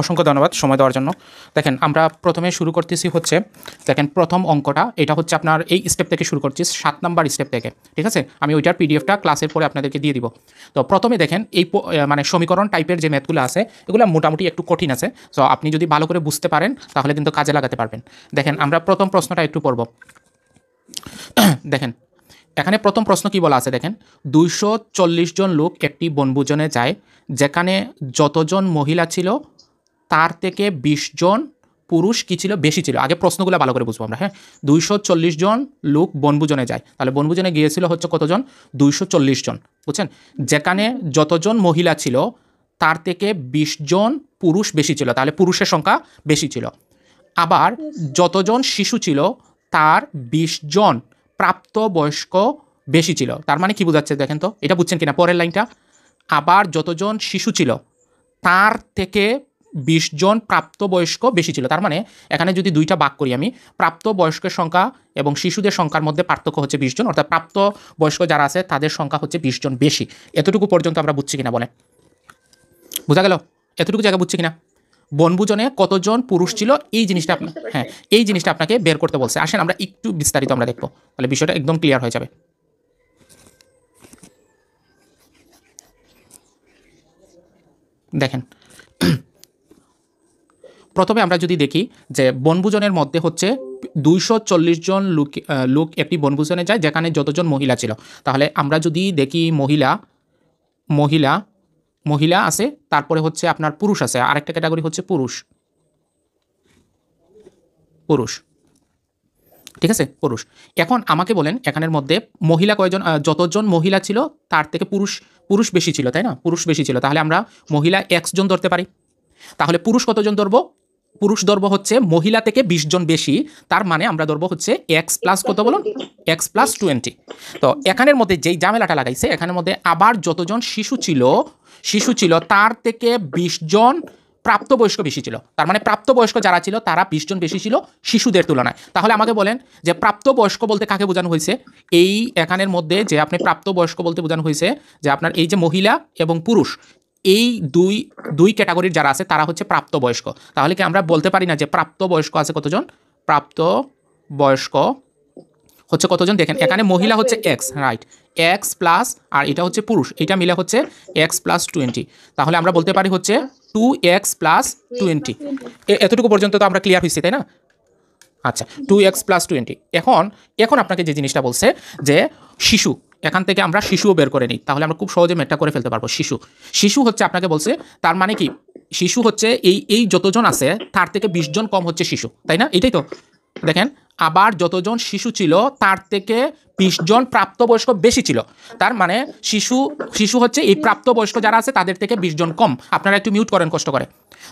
অসংখ্য ধন্যবাদ সময় দেওয়ার জন্য। দেখেন আমরা প্রথমে শুরু করতেছি হচ্ছে, দেখেন প্রথম অঙ্কটা এটা হচ্ছে আপনার এই স্টেপ থেকে শুরু করছি, 7 নাম্বার স্টেপ থেকে, ঠিক আছে? আমি ওইটার পিডিএফটা ক্লাসের পরে আপনাদেরকে দিয়ে দিব। তো প্রথমে দেখেন এই মানে সমীকরণ টাইপের যে ম্যাথগুলো আছে এগুলো মোটামুটি একটু কঠিন আছে। সো আপনি যদি ভালো করে বুঝতে পারেন তাহলে কিন্তু কাজে লাগাতে পারবেন। দেখেন আমরা প্রথম প্রশ্নটা একটু পড়ব। দেখেন এখানে প্রথম প্রশ্ন কি বলা আছে দেখেন, 240 জন লোক একটি বনভোজনে যায়, যেখানে যতজন মহিলা ছিল তার থেকে 20 জন পুরুষ কি ছিল বেশি ছিল। আগে প্রশ্নগুলো ভালো করে বুঝবো আমরা, হ্যাঁ। 240 জন লোক বনভোজনে যায়, তাহলে বনভোজনে গিয়েছিল হচ্ছে কতজন? 240 জন, বুঝছেন? যেখানে যতজন মহিলা ছিল তার থেকে 20 জন পুরুষ বেশি ছিল, তাহলে পুরুষের সংখ্যা বেশি ছিল। আবার যতজন শিশু ছিল তার 20 জন প্রাপ্তবয়স্ক বেশি ছিল। তার মানে কি বোঝাচ্ছে দেখেন তো, এটা বুঝছেন কিনা পরের লাইনটা? আবার যতজন শিশু ছিল তার থেকে 20 জন প্রাপ্তবয়স্ক বেশি ছিল। তার মানে এখানে যদি দুইটা ভাগ করি আমি, প্রাপ্তবয়স্কের সংখ্যা এবং শিশুদের সংখ্যার মধ্যে পার্থক্য হচ্ছে 20 জন, অর্থাৎ প্রাপ্তবয়স্ক যারা আছে তাদের সংখ্যা হচ্ছে 20 জন বেশি। এতটুকু পর্যন্ত আমরা বুঝছি কিনা বলেন? বোঝা গেল? এতটুকু জায়গা বুঝছি কিনা? বনভোজনে কতজন পুরুষ ছিল এই জিনিসটা হ্যাঁ, এই জিনিসটা আপনাকে বের করতে বলছে। আসেন আমরা একটু বিস্তারিত আমরা দেখবো, তাহলে বিষয়টা একদম ক্লিয়ার হয়ে যাবে। দেখেন প্রথমে আমরা যদি দেখি যে বনভোজনের মধ্যে হচ্ছে 240 জন লোক একটি বনভোজনে যায় যেখানে যতজন মহিলা ছিল। তাহলে আমরা যদি দেখি মহিলা মহিলা মহিলা আছে, তারপরে হচ্ছে আপনার পুরুষ আছে, আরেকটা ক্যাটাগরি হচ্ছে পুরুষ, পুরুষ, ঠিক আছে? পুরুষ। এখন আমাকে বলেন এখানের মধ্যে মহিলা কয়জন? যতজন মহিলা ছিল তার থেকে পুরুষ বেশি ছিল, তাই না? পুরুষ বেশি ছিল, তাহলে আমরা মহিলা x জন ধরতে পারি। তাহলে পুরুষ কতজন ধরবো? পুরুষ ধরবো হচ্ছে মহিলা থেকে 20 জন বেশি, তার মানে আমরা ধরবো হচ্ছে x প্লাস কত বলুন? x plus 20। তো এখানের মধ্যে যেই ঝামেলাটা লাগাইছে, এখানের মধ্যে আবার যতজন শিশু ছিল তার থেকে 20 জন প্রাপ্তবয়স্ক বেশি ছিল। তার মানে প্রাপ্তবয়স্ক যারা ছিল তারা 20 জন বেশি ছিল শিশুদের তুলনায়। তাহলে আমাকে বলেন যে প্রাপ্তবয়স্ক বলতে কাকে বোঝানো হয়েছে? এই এখানের মধ্যে যে আপনি প্রাপ্তবয়স্ক বলতে বোঝানো হয়েছে যে আপনার এই যে মহিলা এবং পুরুষ, এই দুই ক্যাটাগরির যারা আছে তারা হচ্ছে প্রাপ্তবয়স্ক। তাহলে কি আমরা বলতে পারি না যে প্রাপ্তবয়স্ক আছে কতজন? প্রাপ্তবয়স্ক হচ্ছে কতজন? দেখেন এখানে মহিলা হচ্ছে এক্স, রাইট, এক্স প্লাস, আর এটা হচ্ছে পুরুষ, এটা মিলে হচ্ছে এক্স প্লাস 20। তাহলে আমরা বলতে পারি হচ্ছে 2x প্লাস 20। এতটুকু পর্যন্ত তো আমরা ক্লিয়ার হয়েছি, তাই না? আচ্ছা, 2x প্লাস 20। এখন আপনাকে যে জিনিসটা বলছে যে শিশু, এখান থেকে আমরা শিশুও বের করে নিই, তাহলে আমরা খুব সহজে ম্যাথটা করে ফেলতে পারবো। শিশু হচ্ছে আপনাকে বলছে, তার মানে কি শিশু হচ্ছে এই যতজন আছে তার থেকে 20 জন কম হচ্ছে শিশু, তাই না? এটাই তো। দেখেন আবার যতজন শিশু ছিল তার থেকে 20 জন প্রাপ্তবয়স্ক বেশি ছিল, তার মানে শিশু হচ্ছে এই প্রাপ্তবয়স্ক যারা আছে তাদের থেকে 20 জন কম। আপনারা একটু মিউট করেন কষ্ট করে।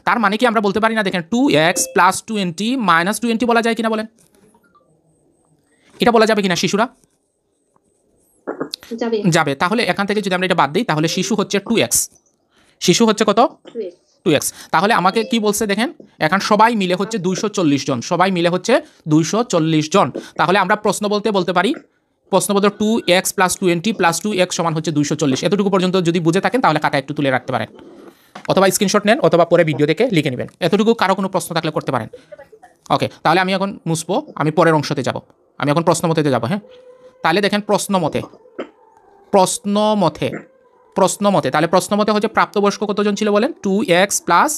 তার মানে কি আমরা বলতে পারি না দেখেন 2x প্লাস 20 মাইনাস 20 বলা যায় কিনা বলেন? এটা বলা যাবে কিনা শিশুরা? যাবে। তাহলে এখান থেকে যদি আমরা এটা বাদ দিই তাহলে শিশু হচ্ছে 2x, শিশু হচ্ছে কত? 2x। তাহলে আমাকে কি বলছে দেখেন, এখন সবাই মিলে হচ্ছে 240 জন, সবাই মিলে হচ্ছে 240 জন। তাহলে আমরা প্রশ্ন বলতে পারি, প্রশ্ন বলতে 2x প্লাস 20 প্লাস 2x সমান হচ্ছে 240। এতটুকু পর্যন্ত যদি বুঝে থাকেন তাহলে খাতা একটু তুলে রাখতে পারেন, অথবা স্ক্রিনশট নেন, অথবা পরে ভিডিও দেখে লিখে নেবেন। এতটুকু কারো কোনো প্রশ্ন থাকলে করতে পারেন। ওকে, তাহলে আমি এখন মুছবো, আমি পরের অংশতে যাব, আমি এখন প্রশ্ন মতে যাব। হ্যাঁ, তাহলে দেখেন প্রশ্ন মতে তাহলে প্রশ্ন মতে হচ্ছে প্রাপ্তবয়স্ক কতজন ছিল বলেন? 2x প্লাস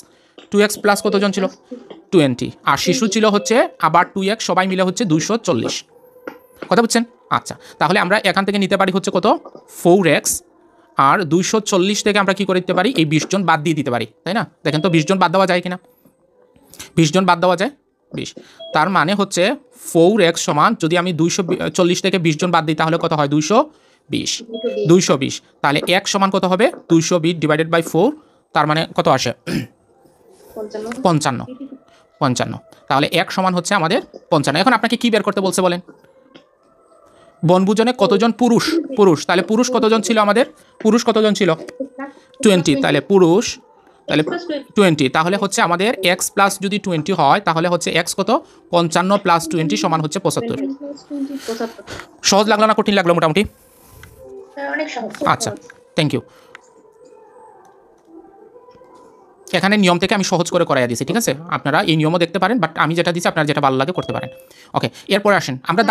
কতজন ছিল? 20। আর শিশু ছিল হচ্ছে আবার 2x, সবাই মিলে হচ্ছে 240। কথা বুঝছেন? আচ্ছা, তাহলে আমরা এখান থেকে নিতে পারি হচ্ছে কত? 4x। আর 240 থেকে আমরা কি করে দিতে পারি? এই 20 জন বাদ দিয়ে দিতে পারি, তাই না? দেখেন তো 20 জন বাদ দেওয়া যায় কিনা? 20 জন বাদ দেওয়া যায়, 20। তার মানে হচ্ছে 4x সমান, যদি আমি 240 থেকে 20 জন বাদ দিই তাহলে কত হয়? 220। তাহলে x সমান কত হবে? 220 ডিভাইডেড বাই 4, তার মানে কত আসে? 55। তাহলে x সমান হচ্ছে আমাদের 55। এখন আপনাকে কি বের করতে বলছে বলেন? বনভোজনে কতজন পুরুষ, তাহলে পুরুষ কতজন ছিল আমাদের? পুরুষ কতজন ছিল? 20। তাহলে পুরুষ, তাহলে 20, তাহলে হচ্ছে আমাদের x প্লাস যদি 20 হয় তাহলে হচ্ছে x কত? 55 প্লাস 20 সমান হচ্ছে 75। সহজ লাগলো না কঠিন লাগলো? মোটামুটি আচ্ছা, থ্যাংক ইউ। এখানে নিয়ম থেকে আমি সহজ করে করাইয়া দিয়েছি, ঠিক আছে? আপনারা এই নিয়মও দেখতে পারেন, বাট আমি যেটা দিচ্ছি আপনার যেটা ভালো লাগে করতে পারেন। ওকে, এরপরে আসেন আমরা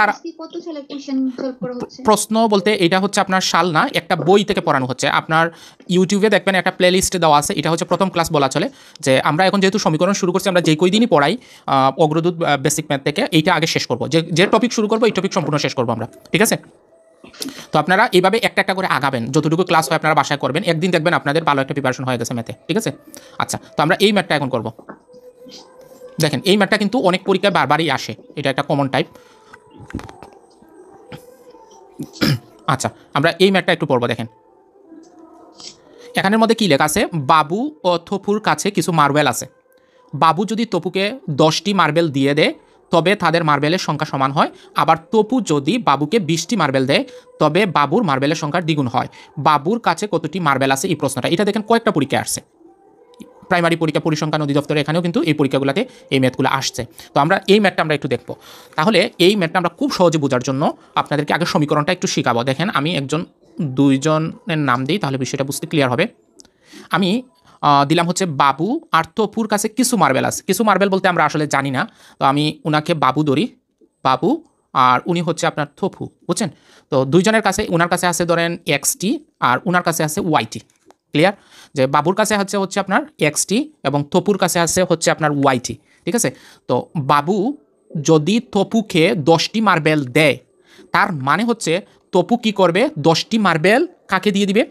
প্রশ্ন বলতে এটা হচ্ছে আপনার সাল না, একটা বই থেকে পড়ানো হচ্ছে। আপনার ইউটিউবে দেখবেন একটা প্লে লিস্ট দেওয়া আছে, এটা হচ্ছে প্রথম ক্লাস বলা চলে। যে আমরা এখন যেহেতু সমীকরণ শুরু করছি, আমরা যে কই দিনই পড়াই অগ্রদূত বেসিক ম্যাথ থেকে, এইটা আগে শেষ করবো। যে টপিক শুরু করবো এই টপিক সম্পূর্ণ শেষ করবো আমরা, ঠিক আছে? তো আপনারা এইভাবে একটা একটা করে আগাবেন, যতটুকু ক্লাস হয় আপনারা বাসায় করবেন, একদিন দেখবেন আপনাদের ভালো একটা প্রিপারেশন হয়ে গেছে ম্যাথে, ঠিক আছে? আচ্ছা, তো আমরা এই ম্যাথটা এখন করব। দেখেন এই ম্যাথটা কিন্তু অনেক পরীক্ষায় বারবারই আসে, এটা একটা কমন টাইপ। আচ্ছা, আমরা এই ম্যাথটা একটু পড়বো। দেখেন এখানের মধ্যে কী লেখা আছে, বাবু ও থপুর কাছে কিছু মার্বেল আছে। বাবু যদি তপুকে 10টি মার্বেল দিয়ে দেয় তবে তাদের মার্বেলের সংখ্যা সমান হয়। আবার তপু যদি বাবুকে 20টি মার্বেল দেয় তবে বাবুর মার্বেলের সংখ্যা দ্বিগুণ হয়। বাবুর কাছে কতটি মার্বেল আছে, এই প্রশ্নটা, এটা দেখেন কয়েকটা পরীক্ষায় আসছে। প্রাইমারি পরীক্ষা, পরিসংখ্যান অধিদপ্তরে, এখানেও কিন্তু এই পরীক্ষাগুলোতে এই ম্যাথগুলো আসছে। তো আমরা এই ম্যাথটা আমরা একটু দেখব। তাহলে এই ম্যাথটা আমরা খুব সহজে বোঝার জন্য আপনাদেরকে আগে সমীকরণটা একটু শেখাবো। দেখেন আমি দুইজনের নাম দিই, তাহলে বিষয়টা বুঝতে ক্লিয়ার হবে। আমি দিলাম হচ্ছে বাবু আর তপুর কাছে কিছু মার্বেল আছে। কিছু মার্বেল বলতে আমরা আসলে জানি না, তো আমি উনাকে বাবু ধরি, বাবু, আর উনি হচ্ছে আপনার তপু, বুঝছেন? তো দুইজনের কাছে, উনার কাছে আছে ধরেন এক্সটি আর উনার কাছে আছে ওয়াইটি। ক্লিয়ার? যে বাবুর কাছে হচ্ছে আপনার এক্সটি এবং তপুর কাছে আছে হচ্ছে আপনার ওয়াইটি, ঠিক আছে? তো বাবু যদি তপুকে 10টি মার্বেল দেয়, তার মানে হচ্ছে তপু কি করবে, 10টি মার্বেল কাকে দিয়ে দিবে?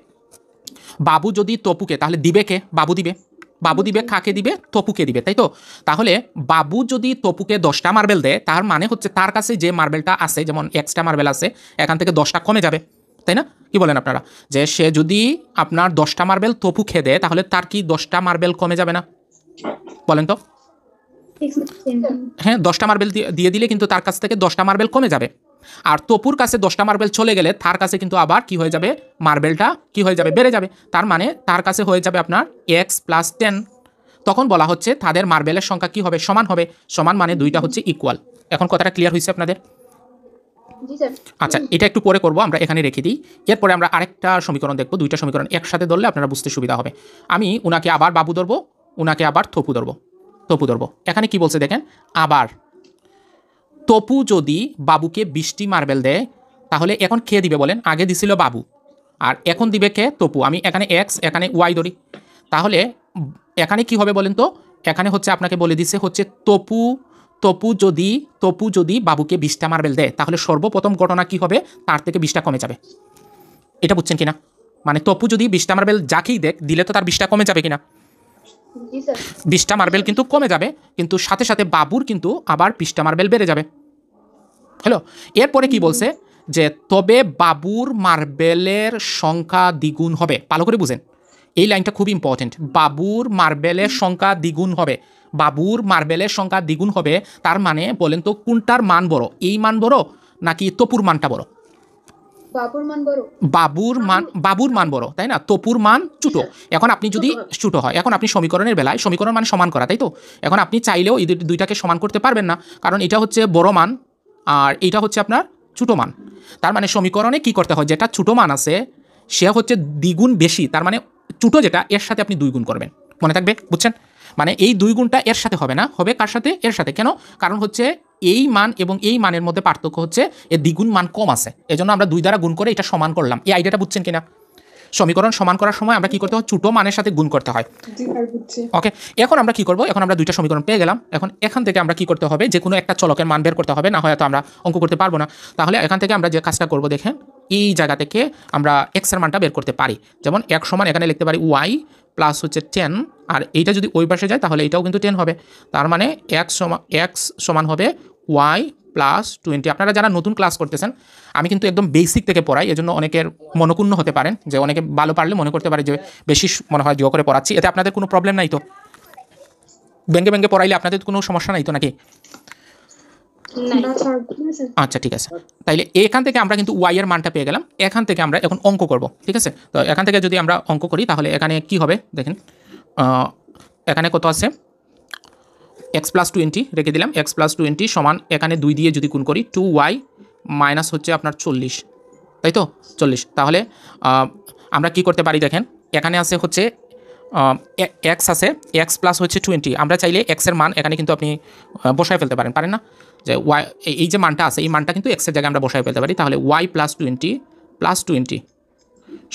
বাবু যদি তপুকে, তাহলে দিবে কে? বাবু দিবে। বাবু দিবে কাকে দিবে? তপুকে দিবে, তাই তো? তাহলে বাবু যদি তপুকে 10টা মার্বেল দেয়, তার মানে হচ্ছে তার কাছে যে মার্বেলটা আছে, যেমন এক্সট্রা মার্বেল আছে, এখান থেকে 10টা কমে যাবে, তাই না? কি বলেন আপনারা? যে সে যদি আপনার 10টা মার্বেল তপুকে দেয়, তাহলে তার কি 10টা মার্বেল কমে যাবে না? বলেন তো। হ্যাঁ, 10টা মার্বেল দিয়ে দিলে কিন্তু তার কাছ থেকে 10টা মার্বেল কমে যাবে। আর তপুর কাছে 10টা মার্বেল চলে গেলে তার কাছে কিন্তু আবার কি হয়ে যাবে, মার্বেলটা কি হয়ে যাবে, বেড়ে যাবে। তার মানে তার কাছে হয়ে যাবে আপনার x+10। তখন বলা হচ্ছে তাদের মার্বেলের সংখ্যা কি হবে, সমান হবে। সমান মানে দুইটা হচ্ছে ইকুয়াল। এখন কথাটা ক্লিয়ার হয়েছে আপনাদের? আচ্ছা, এটা একটু পরে করবো, আমরা এখানে রেখে দিই। এরপরে আমরা আরেকটা সমীকরণ দেখবো, দুইটা সমীকরণ একসাথে ধরলে আপনারা বুঝতে সুবিধা হবে। আমি উনাকে আবার বাবু ধরবো, উনাকে আবার তপু ধরবো। এখানে কি বলছে দেখেন, আবার তপু যদি বাবুকে 20টি মার্বেল দেয়, তাহলে এখন কে দিবে বলেন? আগে দিছিল বাবু, আর এখন দিবে কে? তপু। আমি এখানে এক্স, এখানে ওয়াই ধরি। তাহলে এখানে কি হবে বলেন তো? এখানে হচ্ছে আপনাকে বলে দিছে হচ্ছে তপু যদি বাবুকে 20টা মার্বেল দেয়, তাহলে সর্বপ্রথম ঘটনা কি হবে, তার থেকে 20টা কমে যাবে। এটা বুঝছেন কিনা? মানে তপু যদি 20টা মার্বেল যাকেই দিলে তো তার 20টা কমে যাবে কিনা? 20টা মার্বেল কিন্তু কমে যাবে, কিন্তু সাথে সাথে বাবুর কিন্তু আবার 20টা মার্বেল বেড়ে যাবে। হ্যালো, এরপরে কি বলছে, যে তবে বাবুর মার্বেলের সংখ্যা দ্বিগুণ হবে। ভালো করে বুঝেন, এই লাইনটা খুব ইম্পর্টেন্ট। বাবুর মার্বেলের সংখ্যা দ্বিগুণ হবে। বাবুর মার্বেলের সংখ্যা দ্বিগুণ হবে, তার মানে বলেন তো কোনটার মান বড়, এই মান বড় নাকি তপুর মানটা বড়? বাবুর মান বড়, তাই না? তপুর মান ছোট। এখন আপনি যদি ছোট হয়, এখন আপনি সমীকরণের বেলায়, সমীকরণ মানে সমান করা, তাই তো? এখন আপনি চাইলেও এই দুইটাকে সমান করতে পারবেন না, কারণ এটা হচ্ছে বড় মান আর এইটা হচ্ছে আপনার ছোট মান। তার মানে সমীকরণে কি করতে হয়, যেটা ছোট মান আছে সে হচ্ছে দ্বিগুণ বেশি, তার মানে ছোট যেটা এর সাথে আপনি 2 গুণ করবেন। মনে থাকবে? বুঝছেন? মানে এই 2 গুণটা এর সাথে হবে না, হবে কার সাথে? এর সাথে। কেন? কারণ হচ্ছে এই মান এবং এই মানের মধ্যে পার্থক্য হচ্ছে এর দ্বিগুণ মান কম আছে, এজন্য আমরা 2 দ্বারা গুণ করে এটা সমান করলাম। এই আইডিয়াটা বুঝছেন কিনা? সমীকরণ সমান করার সময় আমরা কি করতে হয়, ছোট মানের সাথে গুণ করতে হয়। ওকে, এখন আমরা কি করব, এখন আমরা 2টা সমীকরণ পেয়ে গেলাম। এখন এখান থেকে আমরা কি করতে হবে, যে কোনো একটা চলকের মান বের করতে হবে, না হয়তো আমরা অঙ্ক করতে পারবো না। তাহলে এখান থেকে আমরা যে কাজটা করব, দেখেন এই জায়গা থেকে আমরা x এর মানটা বের করতে পারি। যেমন x সমান এখানে লিখতে পারি y প্লাস হচ্ছে 10, আর এইটা যদি ওই পাশে যায় তাহলে এটাও কিন্তু 10 হবে। তার মানে x সমান হবে y প্লাস 20। আপনারা যারা নতুন ক্লাস করতেছেন, আমি কিন্তু একদম বেসিক থেকে পড়াই, এজন্য অনেকের মনক্ষুণ্ণ হতে পারেন, যে অনেকে ভালো পারলে মনে করতে পারে যে বেশি মনে হয় জোর করে পড়াচ্ছি। এতে আপনাদের কোনো প্রবলেম নাই তো? ব্যঙ্গে পড়াইলে আপনাদের কোনো সমস্যা নাই তো নাকি? আচ্ছা, ঠিক আছে। তাইলে এখান থেকে আমরা কিন্তু ওয়াই এর মানটা পেয়ে গেলাম। এখান থেকে আমরা এখন অঙ্ক করব, ঠিক আছে? তো এখান থেকে যদি আমরা অঙ্ক করি তাহলে এখানে কি হবে দেখেন, এখানে কত আছে, x+20 রেখে দিলাম। x+20 সমান এখানে 2 দিয়ে যদি গুণ করি 2y মাইনাস হচ্ছে আপনার 40, তাই তো? 40। তাহলে আমরা কি করতে পারি দেখেন, এখানে আছে হচ্ছে এক্স আছে, এক্স প্লাস হচ্ছে 20। আমরা চাইলে এক্সের মান এখানে কিন্তু আপনি বসায় ফেলতে পারেন না? যে ওয়াই, এই যে মানটা আছে এই মানটা কিন্তু এক্সের জায়গায় আমরা বসায় ফেলতে পারি। তাহলে ওয়াই প্লাস 20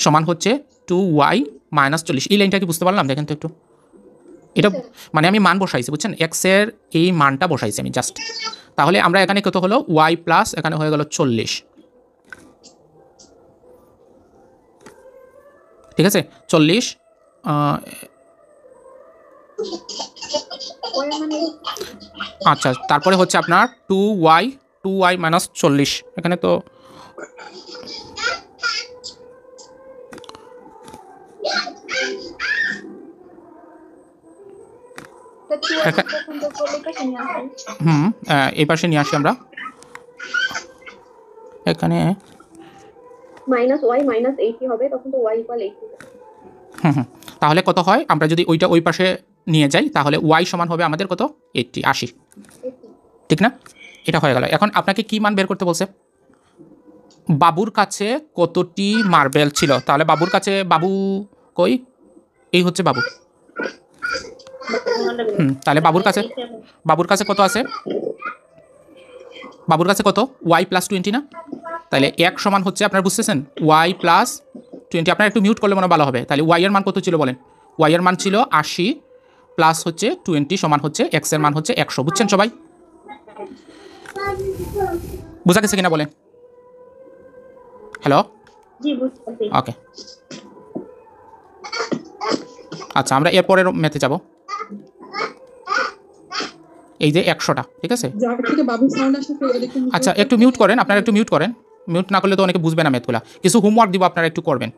সমান হচ্ছে 2y মাইনাস 40। এই লাইনটা কি বুঝতে পারলাম? দেখেন তো একটু, এটা মানে আমি মান বসাইছি, বুঝছেন, এক্সের এই মানটা বসাইছি আমি জাস্ট। তাহলে আমরা এখানে কত হলো, ওয়াই প্লাস এখানে হয়ে গেল 40, ঠিক আছে 40। আচ্ছা, তারপরে হচ্ছে আপনার 2y মাইনাস 40, এখানে তো এই পাশে নিয়ে আসি আমরা, এখানে মাইনাস ওয়াই মাইনাস 80 হবে, তখন তো ওয়াই ইকুয়াল 80। তাহলে কত হয়, আমরা যদি ওইটা ওই পাশে নিয়ে যাই তাহলে ওয়াই সমান হবে আমাদের কত, 80, ঠিক না? এটা হয়ে গেল। এখন আপনাকে কি মান বের করতে বলছে? বাবুর কাছে কতটি মার্বেল ছিল? তাহলে বাবুর কাছে, বাবু কই, এই হচ্ছে বাবু। তাহলে বাবুর কাছে কত আছে? বাবুর কাছে কত, ওয়াই প্লাস 20 না? তাহলে এক সমান হচ্ছে, আপনারা বুঝতেছেন, ওয়াই প্লাস 20। আপনারা একটু মিউট করলে মনে ভালো হবে। তাহলে ওয়াই এর মান কত ছিল বলেন? ওয়াই এর মান ছিল 80 প্লাস হচ্ছে 20 সমান হচ্ছে এক্স এর মান হচ্ছে 100। বুঝছেন সবাই? বোঝা গেছে কিনা বলেন? হ্যালো, ওকে। আচ্ছা, আমরা এরপরের ম্যাথে যাব। এই যে 100টা, ঠিক আছে। আচ্ছা, একটু মিউট করেন, আপনারা একটু মিউট করেন। মিউট না করলে তো অনেকে বুঝবে না ম্যাথগুলো। কিছু হোমওয়ার্ক দিব, আপনারা একটু করবেন।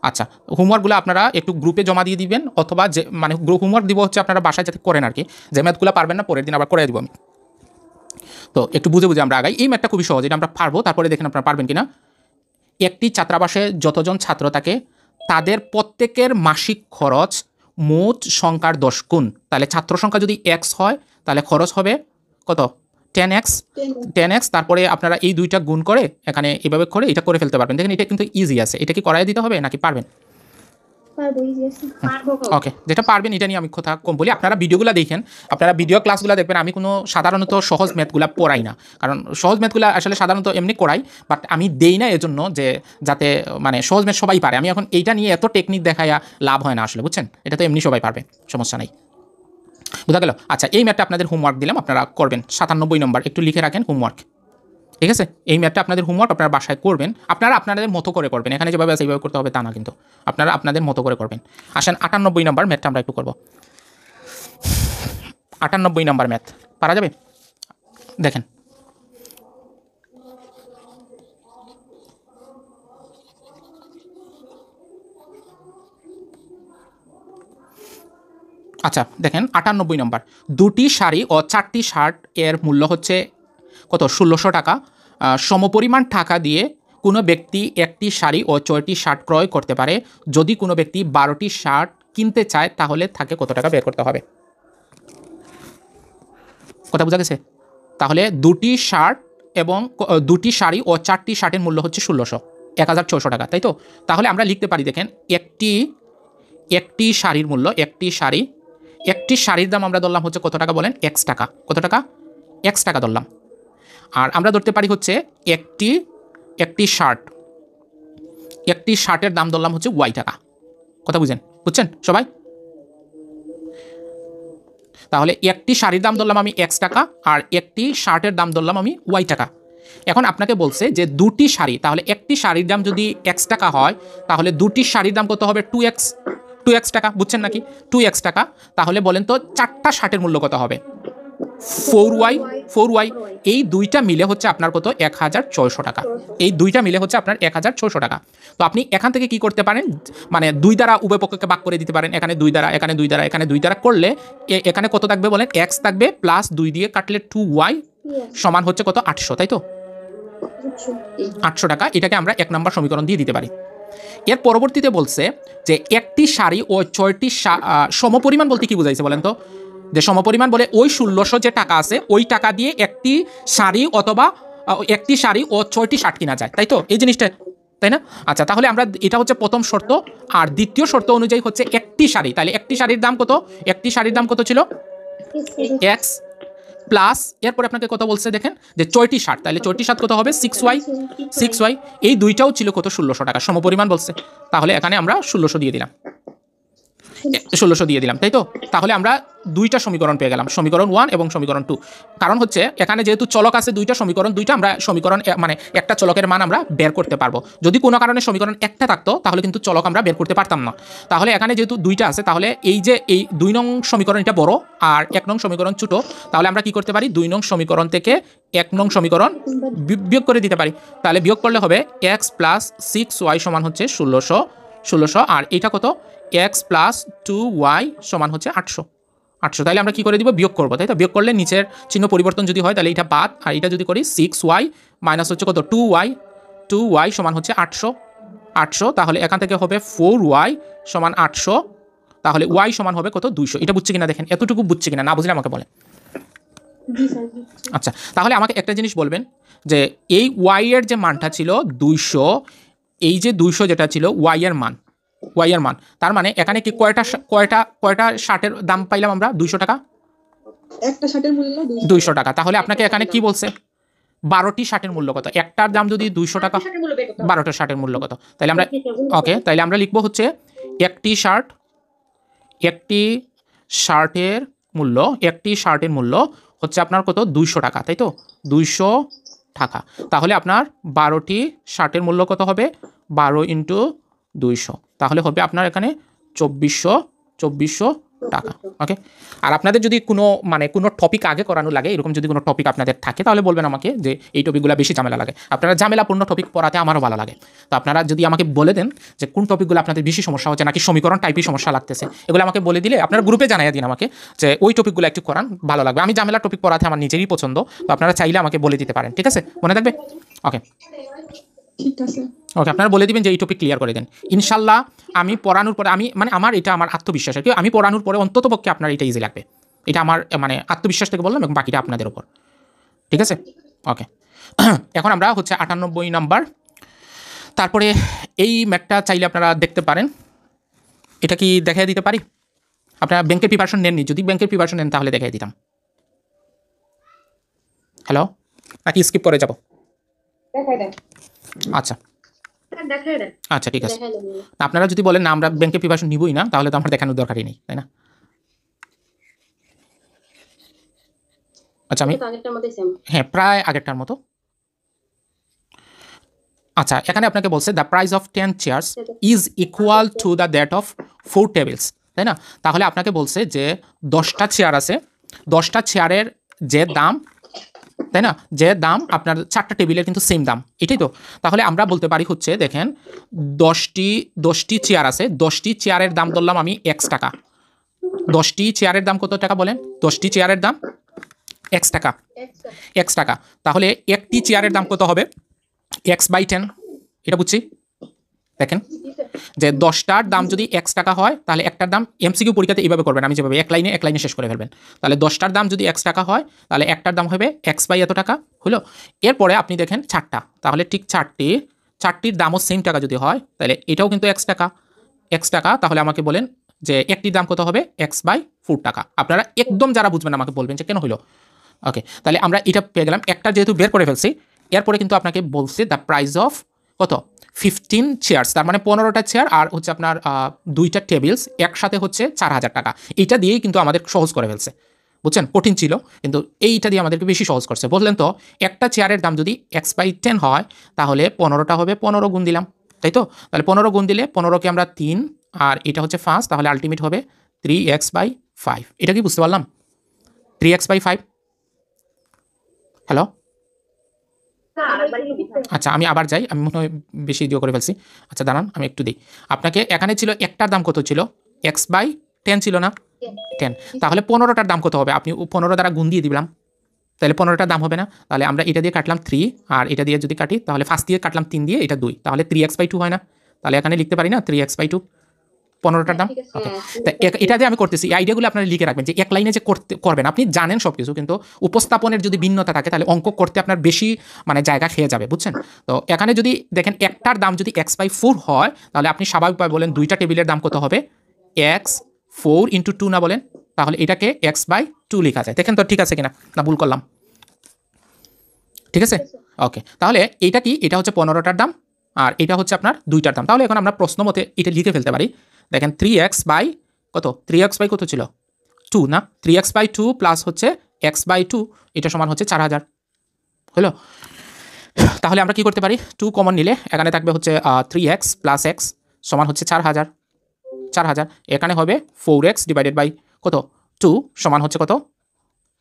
আচ্ছা, হোমওয়ার্কগুলো আপনারা একটু গ্রুপে জমা দিয়ে দিবেন, অথবা যে মানে গ্রুপ হোমওয়ার্ক দিব হচ্ছে আপনারা বাসায় যাতে করেন আর কি। যে ম্যাথগুলো পারবেন না পরের দিন আবার করে দিব আমি। তো একটু বুঝে আমরা আগাই। এই ম্যাথটা খুবই সহজ, এটা আমরা পারবো। তারপরে দেখেন আপনারা পারবেন কিনা। একটি ছাত্রাবাসে যতজন ছাত্র থাকে তাদের প্রত্যেকের মাসিক খরচ মোট সংখ্যার 10 গুণ। তাহলে ছাত্র সংখ্যা যদি এক্স হয় তাহলে খরচ হবে কত, 10x। তারপরে আপনারা এই দুইটা গুণ করে এখানে এভাবে করে এটা করে ফেলতে পারবেন। দেখেন এটা কিন্তু ইজি আছে। এটা কি করাই দিতে হবে নাকি পারবেন? ওকে, যেটা পারবেন এটা নিয়ে আমি কথা কম বলি। আপনারা ভিডিওগুলো দেখেন, আপনারা ভিডিও ক্লাসগুলো দেখবেন। আমি কোনো সাধারণত সহজ ম্যাথগুলো পড়াই না, কারণ সহজ ম্যাথগুলো আসলে সাধারণত এমনি করাই, বাট আমি দেই না এজন্য যে যাতে মানে সহজ ম্যাথ সবাই পারে। আমি এখন এইটা নিয়ে এত টেকনিক দেখাইয়া লাভ হয় না আসলে, বুঝছেন? এটা তো এমনি সবাই পারবে, সমস্যা নাই। বুঝা গেল? আচ্ছা, এই ম্যাথটা আপনাদের হোমওয়ার্ক দিলাম, আপনারা করবেন। 97 নম্বর, একটু লিখে রাখেন হোমওয়ার্ক, ঠিক আছে? এই ম্যাথটা আপনাদের হোমওয়ার্ক, আপনারা বাসায় করবেন। আপনারা আপনাদের মতো করে করবেন, এখানে যেভাবে আছে এইভাবে করতে হবে তা না, কিন্তু আপনারা আপনাদের মতো করে করবেন। আসেন 98 নম্বর ম্যাথটা আমরা একটু করব। 98 নম্বর ম্যাথ পারা যাবে? দেখেন, আচ্ছা দেখেন 98 নম্বর। 2টি শাড়ি ও 4টি শার্ট এর মূল্য হচ্ছে কত, 1600 টাকা। সমপরিমাণ টাকা দিয়ে কোনো ব্যক্তি 1টি শাড়ি ও 6টি শার্ট ক্রয় করতে পারে। যদি কোনো ব্যক্তি 12টি শার্ট কিনতে চায় তাহলে তাকে কত টাকা ব্যয় করতে হবে? কথা বোঝা গেছে? তাহলে 2টি শার্ট এবং 2টি শাড়ি ও 4টি শার্টের মূল্য হচ্ছে 1600, 1400 টাকা, তাই তো? তাহলে আমরা লিখতে পারি, দেখেন, একটি শাড়ির মূল্য, একটি শাড়ির দাম আমরা ধরলাম হচ্ছে কত টাকা বলেন, এক্স টাকা। কত টাকা? এক্স টাকা ধরলাম। আর আমরা ধরতে পারি হচ্ছে একটি শার্টের দাম ধরলাম হচ্ছে ওয়াই টাকা। কথা বুঝছেন সবাই? তাহলে একটি শাড়ির দাম ধরলাম আমি এক্স টাকা, আর একটি শার্টের দাম ধরলাম আমি ওয়াই টাকা। এখন আপনাকে বলছে যে 2টি শাড়ি, তাহলে একটি শাড়ির দাম যদি এক্স টাকা হয় তাহলে 2টি শাড়ির দাম কত হবে, 2x টাকা। বুঝছেন নাকি? 2x টাকা। তাহলে বলেন তো 4টা শার্টের মূল্য কত হবে? 4y। এই দুইটা মিলে হচ্ছে আপনার কত, 1600 টাকা। এই দুইটা মিলে হচ্ছে আপনার 1600 টাকা। তো আপনি এখান থেকে কি করতে পারেন, মানে 2 দ্বারা উভয় পক্ষকে ভাগ করে দিতে পারেন। এখানে 2 দ্বারা, এখানে 2 দ্বারা, এখানে 2 দ্বারা করলে এখানে কত থাকবে বলেন, x থাকবে, প্লাস 2 দিয়ে কাটলে 2y সমান হচ্ছে কত, 800, তাই তো? 800 টাকা। এটাকে আমরা 1 নম্বর সমীকরণ দিয়ে দিতে পারি। এর পরবর্তীতে বলছে যে একটি শাড়ি ও 6টি সমপরিমাণ বলতে কি বুঝাইছে বলেন তো? যে সমপরিমাণ বলে ওই 1600 যে টাকা আছে ওই টাকা দিয়ে একটি শাড়ি অথবা একটি শাড়ি ও 6টি শার্ট কিনা যায়, তাই তো? এই জিনিসটা তাই না? আচ্ছা, তাহলে আমরা এটা হচ্ছে প্রথম শর্ত। আর দ্বিতীয় শর্ত অনুযায়ী হচ্ছে একটি শাড়ি, তাহলে একটি শাড়ির দাম কত? একটি শাড়ির দাম কত ছিল? এক্স প্লাস এরপরে আপনাকে কত বলছে দেখেন, যে 6টি শার্ট, তাহলে 6টি শার্ট কত হবে? 6y। এই দুইটাও ছিল কত? 1600 টাকা, সমপরিমাণ বলছে। তাহলে এখানে আমরা 1600 দিয়ে দিলাম, 1600 দিয়ে দিলাম, তাই তো? তাহলে আমরা দুইটা সমীকরণ পেয়ে গেলাম, সমীকরণ 1 এবং সমীকরণ 2। কারণ হচ্ছে এখানে যেহেতু চলক আছে দুইটা, সমীকরণ দুইটা, আমরা সমীকরণ মানে একটা চলকের মান আমরা বের করতে পারবো। যদি কোনো কারণে সমীকরণ একটা থাকতো তাহলে কিন্তু চলক আমরা বের করতে পারতাম না। তাহলে এখানে যেহেতু দুইটা আছে, তাহলে এই যে এই 2 নং সমীকরণ এটা বড় আর 1 নং সমীকরণ ছোট, তাহলে আমরা কি করতে পারি? 2 নং সমীকরণ থেকে 1 নং সমীকরণ বিয়োগ করে দিতে পারি। তাহলে বিয়োগ করলে হবে x প্লাস 6y সমান হচ্ছে 1600 আর এটা কত? x প্লাস 2y সমান হচ্ছে 800। তাহলে আমরা কি করে দিব? বিয়োগ করবো, তাই তো? বিয়োগ করলে নিচের চিহ্ন পরিবর্তন যদি হয় তাহলে এটা বাদ, আর এটা যদি করি 6y মাইনাস হচ্ছে কত? 2y সমান হচ্ছে 800। তাহলে এখান থেকে হবে 4y সমান 800। তাহলে y সমান হবে কত? 200। এটা বুঝছি কিনা দেখেন, এতটুকু বুঝছি কিনা, না বুঝলে আমাকে বলেন। আচ্ছা, তাহলে আমাকে একটা জিনিস বলবেন যে এই y এর যে মানটা ছিল 200, এই যে 200 যেটা ছিল y এর মান, তার মানে এখানে কি কয়টা শার্টের দাম পাইলাম আমরা? 200 টাকা। একটা শার্টের মূল্য 200 টাকা। তাহলে আপনাকে এখানে কি বলছে? 12টি শার্টের মূল্য কত? একটার দাম যদি 200 টাকা, 12টা শার্টের মূল্য কত? তাহলে আমরা ওকে, তাহলে আমরা লিখবো হচ্ছে একটি শার্টের মূল্য হচ্ছে আপনার কত? 200 টাকা, তাই তো? 200 টাকা। তাহলে আপনার 12টি শার্টের মূল্য কত হবে? 12 ইন্টু 200, তাহলে হবে আপনার এখানে 2400 টাকা। ওকে। আর আপনাদের যদি কোনো টপিক আগে করানো লাগে, এরকম যদি কোনো টপিক আপনাদের থাকে তাহলে বলবেন আমাকে যে এই টপিকগুলো বেশি ঝামেলা লাগে। আপনারা ঝামেলাপূর্ণ টপিক পড়াতে আমারও ভালো লাগে। তো আপনারা যদি আমাকে বলে দেন যে কোন টপিকগুলো আপনাদের বেশি সমস্যা হচ্ছে, নাকি সমীকরণ টাইপই সমস্যা লাগতেছে, এগুলো আমাকে বলে দিলে আপনারা গ্রুপে জানিয়ে দিন আমাকে যে ওই টপিকগুলো একটু করান, ভালো লাগবে। আমি ঝামেলা টপিক পড়াতে আমার নিজেরই পছন্দ, তো আপনারা চাইলে আমাকে বলে দিতে পারেন, ঠিক আছে? মনে থাকবে? ওকে, ঠিক আছে। ওকে, আপনারা বলে দিবেন যে এই টপিক ক্লিয়ার করে দেন। ইনশাল্লাহ আমি পড়ানোর পরে আমার আত্মবিশ্বাস আর কি, আমি পড়ানোর পরে অন্তত পক্ষে আপনার এটা ইজি লাগবে। এটা আমার আত্মবিশ্বাস থেকে বললাম, এবং বাকিটা আপনাদের উপর, ঠিক আছে? ওকে। এখন আমরা হচ্ছে 98 নাম্বার। তারপরে এই ম্যাথটা চাইলে আপনারা দেখতে পারেন। এটা কি দেখাই দিতে পারি? আপনারা ব্যাংকের প্রিপারেশন নেননি, যদি ব্যাংকের প্রিপারেশন নেন তাহলে দেখাই দিতাম। হ্যালো, নাকি স্কিপ করে যাব? আচ্ছা আচ্ছা, ঠিক আছে। আপনারা যদি বলেন না আমরা ব্যাংকের প্রিপারেশন নিবই না, তাহলে তো আমার দেখানোর দরকারই নেই, তাই না? আচ্ছা, হ্যাঁ, প্রায় আগেরটার মতো। আচ্ছা, এখানে আপনাকে বলছে the price of 10 chairs is equal to the that of 4 tables, তাই না? তাহলে আপনাকে বলছে যে 10টা চেয়ার আছে, 10টা চেয়ারের যে দাম, তাই না, যে দাম আপনার 4টা টেবিলের কিন্তু সেম দাম, এটাই তো। তাহলে আমরা বলতে পারি হচ্ছে দেখেন 10টি চেয়ার আছে, 10টি চেয়ারের দাম ধরলাম আমি x টাকা। 10টি চেয়ারের দাম কত টাকা বলেন? 10টি চেয়ারের দাম x টাকা। তাহলে একটি চেয়ারের দাম কত হবে? x/10। এটা বুঝছি। দেখেন যে 10টার দাম যদি x টাকা হয় তাহলে একটার দাম, এমসিকিউ পরীক্ষাতে এইভাবে করবেন, আমি যেভাবে এক লাইনে শেষ করে ফেলবেন। তাহলে 10টার দাম যদি x টাকা হয় তাহলে একটার দাম হবে x/এত টাকা, হলো। এরপরে আপনি দেখেন 4টা, তাহলে ঠিক 4টির দামও সেম টাকা যদি হয় তাহলে এটাও কিন্তু x টাকা। তাহলে আমাকে বলেন যে একটির দাম কত হবে? x/4 টাকা। আপনারা একদম যারা বুঝবেন আমাকে বলবেন যে কেন হলো। ওকে, তাহলে আমরা এটা পেয়ে গেলাম, একটা যেহেতু বের করে ফেলছি। এরপরে কিন্তু আপনাকে বলছে দ্য প্রাইস অফ কত? 15 চেয়ার্স, তার মানে 15টা চেয়ার আর হচ্ছে আপনার 2টা টেবিলস একসাথে হচ্ছে 4000 টাকা। এইটা দিয়েই কিন্তু আমাদের সহজ করে ফেলছে, বুঝছেন? কঠিন ছিল কিন্তু এইটা দিয়ে আমাদেরকে বেশি সহজ করছে। বললেন তো একটা চেয়ারের দাম যদি x/10 হয় তাহলে 15টা হবে, 15 গুণ দিলাম, তাই তো? তাহলে 15 গুণ দিলে 15কে আমরা 3 আর এটা হচ্ছে 5, তাহলে আলটিমেট হবে 3x/5। এটা কি বুঝতে পারলাম? 3x/5। হ্যালো, আচ্ছা আমি আবার যাই, আমি মনে হয় বেশি দিয়ে করে ফেলছি। আচ্ছা দাঁড়ান, আমি একটু দিই আপনাকে। এখানে ছিল একটার দাম কত ছিল? x/10 ছিল না? 10। তাহলে 15টার দাম কত হবে? আপনি 15 দ্বারা গুণ দিয়ে দিলাম, তাহলে 15টার দাম হবে না? তাহলে আমরা এটা দিয়ে কাটলাম 3, আর এটা দিয়ে যদি কাটি তাহলে 5 দিয়ে কাটলাম 3 দিয়ে, এটা 2, তাহলে 3x/2 হয় না? তাহলে এখানে লিখতে পারি না 3x/2। 15টার দাম। ঠিক আছে, ওকে, হ্যাঁ, তা এটা যে আমি করতেছি এই আইডিয়াগুলো আপনারা লিখে রাখবেন যে এক লাইনে যে করবেন আপনি জানেন সব কিছু, কিন্তু উপস্থাপনের যদি ভিন্নতা থাকে তাহলে অঙ্ক করতে আপনার বেশি মানে জায়গা খেয়ে যাবে, বুঝছেন? তো এখানে যদি দেখেন একটার দাম যদি x/4 হয় তাহলে আপনি স্বাভাবিকভাবে বলেন দুইটা টেবিলের দাম কত হবে, x4 × 2 না বলেন, তাহলে এটাকে x/2 লেখা যায়। দেখেন তো ঠিক আছে কিনা, না ভুল করলাম? ঠিক আছে, ওকে। তাহলে এইটা কি, এটা হচ্ছে 15টার দাম আর এটা হচ্ছে আপনার 2টার দাম। তাহলে এখন আমরা প্রশ্ন মতে এটা লিখে ফেলতে পারি। দেখেন 3x বাই কত, 3x বাই কত ছিল 2 না, 3x/2 প্লাস হচ্ছে x/2, এটা সমান হচ্ছে 4000 হলো। তাহলে আমরা কি করতে পারি, 2 কমন নিলে এখানে থাকবে হচ্ছে 3x প্লাস x সমান হচ্ছে 4000, এখানে হবে 4x ডিভাইডেড বাই কত 2 সমান হচ্ছে কত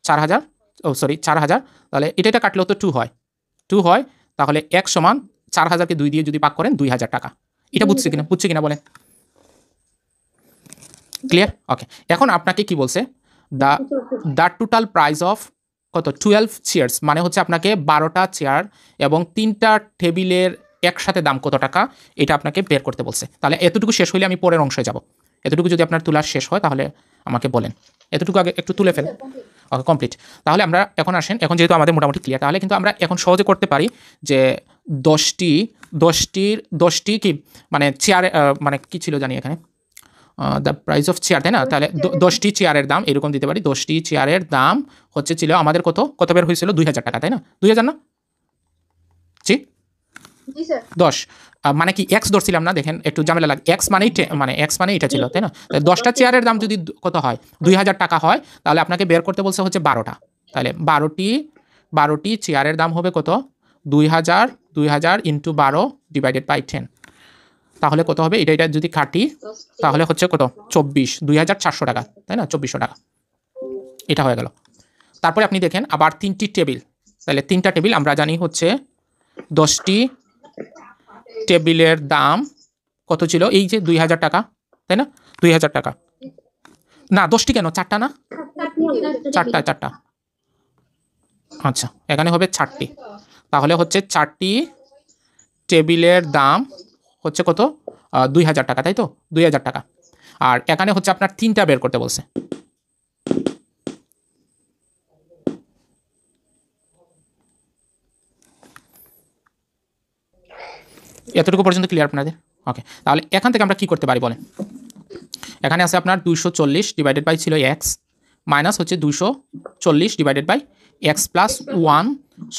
4000, ও সরি 4000, তাহলে এটা কাটলেও তো 2 হয়, তাহলে x সমান 4000কে 2 দিয়ে যদি ভাগ করেন 2000 টাকা। এটা বুঝছে কিনা বলেন? ক্লিয়ার? ওকে, এখন আপনাকে কি বলছে, দ্য টোটাল প্রাইস অফ কত 12 চেয়ার্স, মানে হচ্ছে আপনাকে 12টা চেয়ার এবং 3টা টেবিলের একসাথে দাম কত টাকা এটা আপনাকে বের করতে বলছে। তাহলে এতটুকু শেষ হইলে আমি পরের অংশে যাব। এতটুকু যদি আপনার তোলার শেষ হয় তাহলে আমাকে বলেন, এতটুকু আগে একটু তুলে ফেলেন। ওকে, কমপ্লিট। তাহলে আমরা এখন আসেন, এখন যেহেতু আমাদের মোটামুটি ক্লিয়ার, তাহলে কিন্তু আমরা এখন সহজে করতে পারি যে 10টি কি মানে চেয়ার, মানে কি ছিল জানি এখানে, দ্য প্রাইস অফ চেয়ার, তাই না? তাহলে 10টি চেয়ারের দাম এরকম দিতে পারি, 10টি চেয়ারের দাম হচ্ছে ছিল আমাদের কত বের হয়েছিল 2000 টাকা, তাই না? 2000 না, জি 10, মানে কি এক্স ধরছিলাম না, দেখেন একটু ঝামেলা লাগে, এক্স মানে এটা ছিল, তাই না? 10টা চেয়ারের দাম যদি কত হয় 2000 টাকা হয়, তাহলে আপনাকে বের করতে বলছে হচ্ছে 12টা, তাহলে 12টি চেয়ারের দাম হবে কত 2000 ইন্টু 12 ডিভাইডেড বাই 10, তাহলে কত হবে, এটা যদি কাটি তাহলে হচ্ছে কত 24,400 টাকা, তাই না? 2400 টাকা, এটা হয়ে গেল। তারপরে আপনি দেখেন আবার 3টি টেবিল, তাহলে 3টা টেবিল আমরা জানি হচ্ছে 10টি টেবিলের দাম কত ছিল, এই যে 2000 টাকা, তাই না? 2000 টাকা না, 10টি কেন, 4টা না, 4টা, আচ্ছা এখানে হবে 4টি, তাহলে হচ্ছে 4টি টেবিলের দাম হচ্ছে কত 2000 টাকা, তাই তো 2000 টাকা। আর এখানে হচ্ছে আপনার 3টা বের করতে বলছে, এতটুকু পর্যন্ত ক্লিয়ার আপনাদের? ওকে, তাহলে এখান থেকে আমরা কি করতে পারি বলেন, এখানে আছে আপনার 240 ডিভাইডেড বাই ছিল x মাইনাস হচ্ছে 240 ডিভাইডেড বাই x প্লাস 1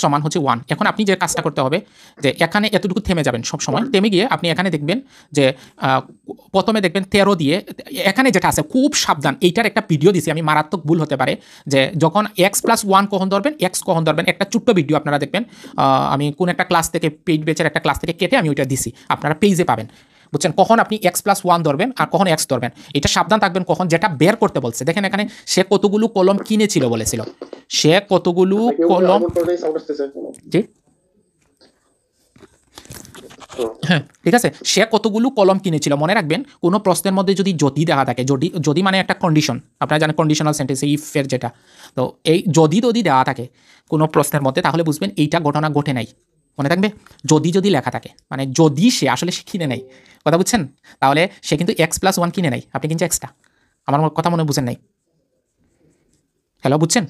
সমান হচ্ছে 1। এখন আপনি যে কাজটা করতে হবে যে এখানে এতটুকু থেমে যাবেন সব সময়, থেমে গিয়ে আপনি এখানে দেখবেন যে প্রথমে দেখবেন 13 দিয়ে, এখানে যেটা আছে খুব সাবধান, এইটার একটা ভিডিও দিছি আমি, মারাত্মক ভুল হতে পারে যে যখন x প্লাস 1 কখন ধরবেন, x কখন ধরবেন, একটা ছোট্ট ভিডিও আপনারা দেখবেন, আমি কোন একটা ক্লাস থেকে, পেইড বেচের একটা ক্লাস থেকে কেটে আমি ওইটা দিছি, আপনারা পেজে পাবেন, বুঝছেন? কখন আপনি x+1 ধরবেন আর কখন x ধরবেন, এটা সাবধান থাকবেন কখন যেটা বের করতে বলছে। দেখেন এখানে সে কতগুলো কলম কিনেছিল বলেছিল, সে কতগুলো কলম, জি হ্যাঁ ঠিক আছে, সে কতগুলো কলম কিনেছিল। মনে রাখবেন কোনো প্রশ্নের মধ্যে যদি দেখা থাকে, যদি মানে একটা কন্ডিশন, আপনারা জানেন কন্ডিশনাল সেন্টেন্স ইফের যেটা, তো এই যদি দেওয়া থাকে কোনো প্রশ্নের মধ্যে, তাহলে বুঝবেন এইটা ঘটনা ঘটে নাই, মনে থাকবে যদি লেখা থাকে, মানে যদি সে আসলে সে কিনে নেয়, কথা বুঝছেন? তাহলে সে কিন্তু x+1 কিনে নেয়, আপনি কিন্তু এক্সট্রা, আমার কথা মনে বুঝেন নাই? হ্যালো, বুঝছেন?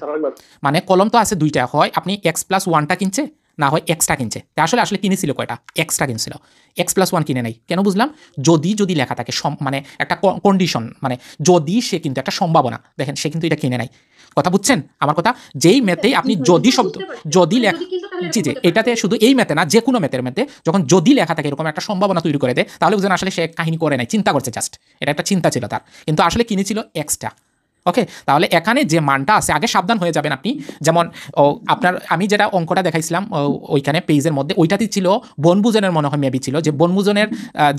মানে কলম তো আছে 2টা, হয় আপনি x+1টা কিনছে, না হয় এক্সট্রা কিনছে। আসলে কিনেছিল কয়টা, এক্সট্রা কিনছিল, x+1 কিনে নেই। কেন বুঝলাম, যদি লেখা থাকে মানে একটা কন্ডিশন, মানে যদি সে কিন্তু একটা সম্ভাবনা, দেখেন সে কিন্তু এটা কিনে নেয়, কথা বুঝছেন আমার কথা? যেই ম্যাথেই আপনি যদি শব্দ যদি লেখা, জি এটাতে শুধু এই ম্যাথে না, যে কোনো ম্যাথের মধ্যে যখন যদি লেখা থাকে এরকম একটা সম্ভাবনা তৈরি করে দেয়, তাহলে বুঝলেন আসলে সে কাহিনী করে নাই, চিন্তা করছে জাস্ট, এটা একটা চিন্তা ছিল তার, কিন্তু আসলে কিনেছিল এক্সট্রা। ওকে, তাহলে এখানে যে মানটা আছে, আগে সাবধান হয়ে যাবেন আপনি। যেমন আপনার আমি যেটা অঙ্কটা দেখাইছিলাম ওইখানে পেজের মধ্যে, ওইটাতে ছিল বনভোজনের, মনে হয় মেবি ছিল যে বনভোজনের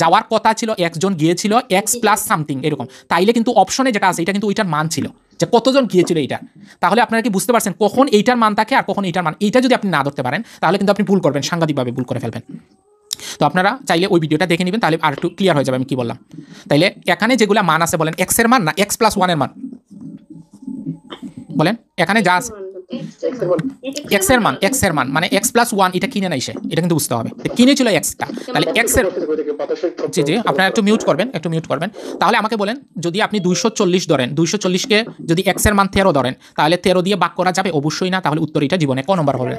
যাওয়ার কথা ছিল, একজন গিয়েছিল x+সামথিং এরকম, তাইলে কিন্তু অপশনে যেটা আছে এটা কিন্তু ওইটার মান ছিল যে কতজন গিয়েছিল এইটা। তাহলে আপনারা কি বুঝতে পারছেন কখন এইটার মান থাকে আর কখন এইটার মান, এইটা যদি আপনি না ধরতে পারেন তাহলে কিন্তু আপনি ভুল করবেন, সাংঘাতিকভাবে ভুল করে ফেলবেন। তো আপনারা চাইলে ওই ভিডিওটা দেখে নেবেন, তাহলে আর একটু ক্লিয়ার হয়ে যাবে আমি কি বললাম। তাইলে এখানে যেগুলো মান আছে বলেন x এর মান না x+1 এর মান, বলেন এখানে যা আছে এক্স এর মান মানে এক্স প্লাস ওয়ান এটা কিনে নাইছে, এটা কিন্তু বুঝতে হবে কিনেছিল এক্সটা, তাহলে এক্স এর জি আপনারা একটু মিউট করবেন। তাহলে আমাকে বলেন, যদি আপনি 240 ধরেন, 240কে যদি এক্স এর মান 13 ধরেন, তাহলে 13 দিয়ে ভাগ করা যাবে? অবশ্যই না। তাহলে উত্তর এটা জীবনে ক নম্বর হবে?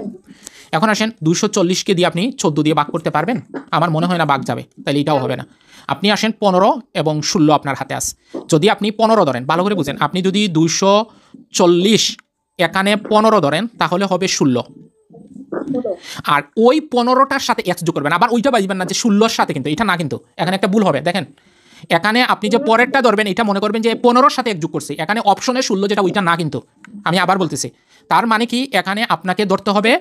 এখন আসেন, 240কে দিয়ে আপনি 14 দিয়ে ভাগ করতে পারবেন? আমার মনে হয় না ভাগ যাবে, তাহলে এটাও হবে না। আপনি আসেন 15 এবং 16 আপনার হাতে আছে। যদি আপনি 15 ধরেন, ভালো করে বুঝেন, আপনি যদি 240 এখানে 15 ধরেন তাহলে হবে 16, আর ওই 15টার সাথে এক্স যোগ করবেন। আবার ওইটা বাজবেন না যে 16-র সাথে, কিন্তু এটা না, কিন্তু এখানে একটা ভুল হবে। দেখেন এখানে আপনি যে পরেরটা ধরবেন, এটা মনে করবেন যে 15-র সাথে এক যোগ করছি, এখানে অপশনে 16 যেটা ওইটা না, কিন্তু আমি আবার বলতেছি, তার মানে কি এখানে আপনাকে ধরতে হবে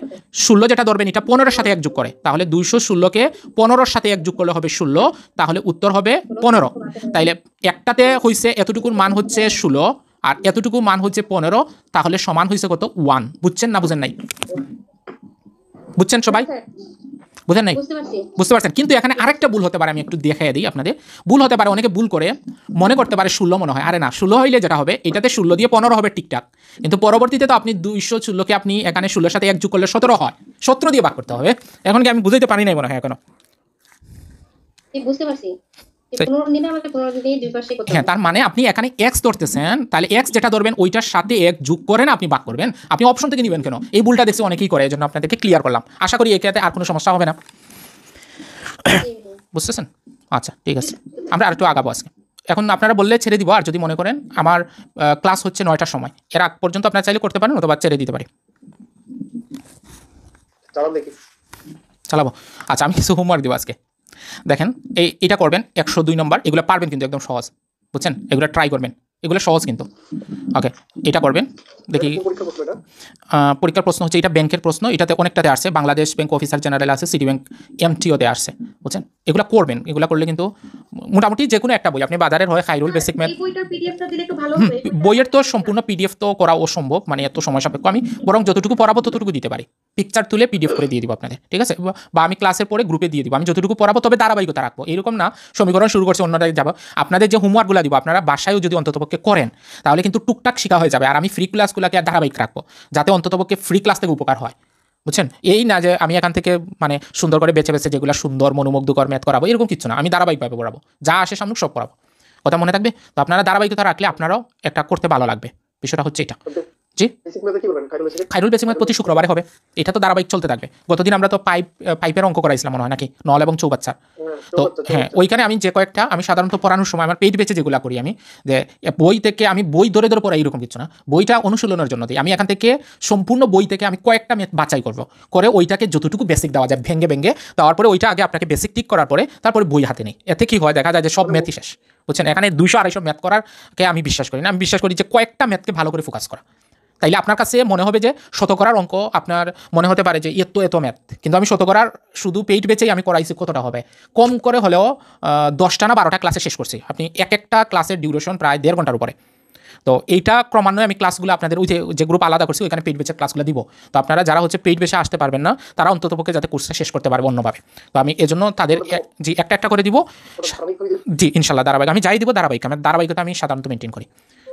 16 যেটা ধরবেন এটা 15-এর সাথে এক যোগ করে, তাহলে 216কে 15-র সাথে এক যোগ করলে হবে 16, তাহলে উত্তর হবে 15। তাইলে একটাতে হইছে এতটুকুর মান হচ্ছে 16 আর এতটুকু মান হচ্ছে 15, তাহলে সমান হয়েছে কত? 1। বুঝছেন না বুঝেন নাই? বুঝছেন সবাই? বুঝেন নাই? বুঝতে পারছেন? কিন্তু এখানে আরেকটা ভুল হতে পারে, আমি একটু দেখাই দিই আপনাদের। ভুল হতে পারে, অনেকে ভুল করে মনে করতে পারে 16 মনে হয়, আরে না, 16 হইলে যেটা হবে এটাতে 16 দিয়ে 15 হবে ঠিকঠাক, কিন্তু পরবর্তীতে তো আপনি 216কে আপনি এখানে 16-এর সাথে এক যোগ করলে 17 হয়, 17 দিয়ে ভাগ করতে হবে। এখন কি আমি বুঝাইতে পারি নাই মনে হয় এখনো? বুঝতে পারছি। হ্যাঁ, তার মানে আপনি এখানে এক্স ধরতেছেন, তাহলে এক্স যেটা ধরবেন ওইটার সাথে এক যোগ করেন আপনি ভাগ করবেন। আপনি অপশন থেকে নেবেন কেন? এই ভুলটা দেখছি অনেকেই করে, এই জন্য আপনাদেরকে ক্লিয়ার করলাম। আশা করি এটাতে আর কোনো সমস্যা হবে না। বুঝতেছেন? আচ্ছা ঠিক আছে, আমরা আর একটু আগাবো আজকে। এখন আপনারা বললে ছেড়ে দিব, আর যদি মনে করেন আমার ক্লাস হচ্ছে 9টার সময়, এর আগ পর্যন্ত আপনারা চাইলে করতে পারেন, অথবা ছেড়ে দিতে পারি। চালাবো। আচ্ছা, আমি কিছু হোমওয়ার্ক দিব আজকে। দেখেন এইটা করবেন 102 নম্বর, এগুলো পারবেন কিন্তু একদম সহজ, বুঝছেন? এগুলো ট্রাই করবেন, এগুলো সহজ কিন্তু। ওকে, এটা করবেন। দেখি পরীক্ষার প্রশ্ন হচ্ছে, এটা ব্যাংকের প্রশ্ন, এটাতে অনেকটাতে আসছে, বাংলাদেশ ব্যাংক অফিসার জেনারেল আছে, সিটি ব্যাংক এমটিওতে আসছে, বুঝছেন? এগুলো করবেন, এগুলো করলে কিন্তু মোটামুটি যে কোনো একটা বই আপনি বাজারের হয় খাইরুল বেসিক ম্যাথ, বইয়ের তো সম্পূর্ণ পিডিএফ তো করা অসম্ভব, মানে এত সময় সাপেক্ষ। আমি বরং যতটুকু পড়াবো ততটুকু দিতে পারি, পিকচার তুলে পিডিএফ করে দিয়ে দিব আপনাদের, ঠিক আছে? বা আমি ক্লাসের পরে গ্রুপে দিয়ে দিব, আমি যতটুকু পড়াবো, তবে ধারাবাহিকতা রাখবো। এরকম না সমীকরণ শুরু করছে অন্যটাই যাবো। আপনাদের যে হোমওয়ার্কগুলো দিব আপনারা বাসায়ও যদি অন্ততপক্ষে করেন, তাহলে কিন্তু টুকটাক শেখা হয়ে যাবে। আর আমি ফ্রি ক্লাসগুলোকে আর ধারাবাহিক রাখবো, যাতে অন্ততপক্ষে ফ্রি ক্লাস থেকে উপকার হয়, বুঝছেন? এই না যে আমি এখান থেকে মানে সুন্দর করে বেছে বেছে যেগুলো সুন্দর মনোমুগ্ধকর ম্যাথ করাবো, এরকম কিছু না। আমি ধারাবাহিকভাবে পড়াবো, যা আসে সামনে সব পড়াবো। কথা মনে থাকবে তো? আপনারা ধারাবাহিকতা রাখলে আপনারাও একটা করতে ভালো লাগবে। বিষয়টা হচ্ছে এটা। জি, খাইরুল বেসিক ম্যাথ প্রতি শুক্রবারে হবে, এটা তো ধারাবাহিক চলতে থাকবে। গতদিন আমরা তো পাইপের অঙ্ক করাইছিলাম মনে হয়, নাকি নল এবং চৌবাচ্চার। তো হ্যাঁ, ওইখানে আমি যে কয়েকটা, আমি সাধারণত পড়ানোর সময় আমার পেইড বেচে যেগুলো করি, আমি যে বই থেকে আমি বই ধরে ধরে পড়াই এরকম কিছু না, বইটা অনুশীলনের জন্য দিই। আমি এখান থেকে সম্পূর্ণ বই থেকে আমি কয়েকটা ম্যাথ বাছাই করবো, করে ওইটাকে যতটুকু বেসিক দেওয়া যায় ভেঙে ভেঙে দেওয়ার পরে ওইটা আগে আপনাকে বেসিক ঠিক করার পরে তারপরে বই হাতে নেই। এতে কি হয়, দেখা যায় যে সব ম্যাথই শেষ, বুঝছেন? এখানে 200-250 ম্যাথ করারকে আমি বিশ্বাস করি না। আমি বিশ্বাস করি যে কয়েকটা ম্যাথকে ভালো করে ফোকাস করা। তাইলে আপনার কাছে মনে হবে যে শতকরার অঙ্ক আপনার মনে হতে পারে যে এত ম্যাথ, কিন্তু আমি শতকরার শুধু পেইড বেচেই আমি করাইছি, কতটা হবে? কম করে হলেও 10টা না 12টা ক্লাসে শেষ করছি। আপনি একটা ক্লাসের ডিউরেশন প্রায় 1.5 ঘন্টার উপরে। তো এইটা ক্রমান্বয়ে আমি ক্লাসগুলো আপনাদের ওই যে গ্রুপ আলাদা করছি, ওইখানে পেইড বেচের ক্লাসগুলো দিব। তো আপনারা যারা হচ্ছে পেইড বেচে আসতে পারবেন না, তারা অন্ততপক্ষে যাতে কোর্সটা শেষ করতে পারবে অন্যভাবে। তো আমি এজন্য তাদের জি একটা করে দিব। জি ইনশাল্লাহ ধারাবাহিক আমি যাই দিব, ধারাবাহিক আমার ধারাবাহিকতা আমি সাধারণত মেনটেন করি,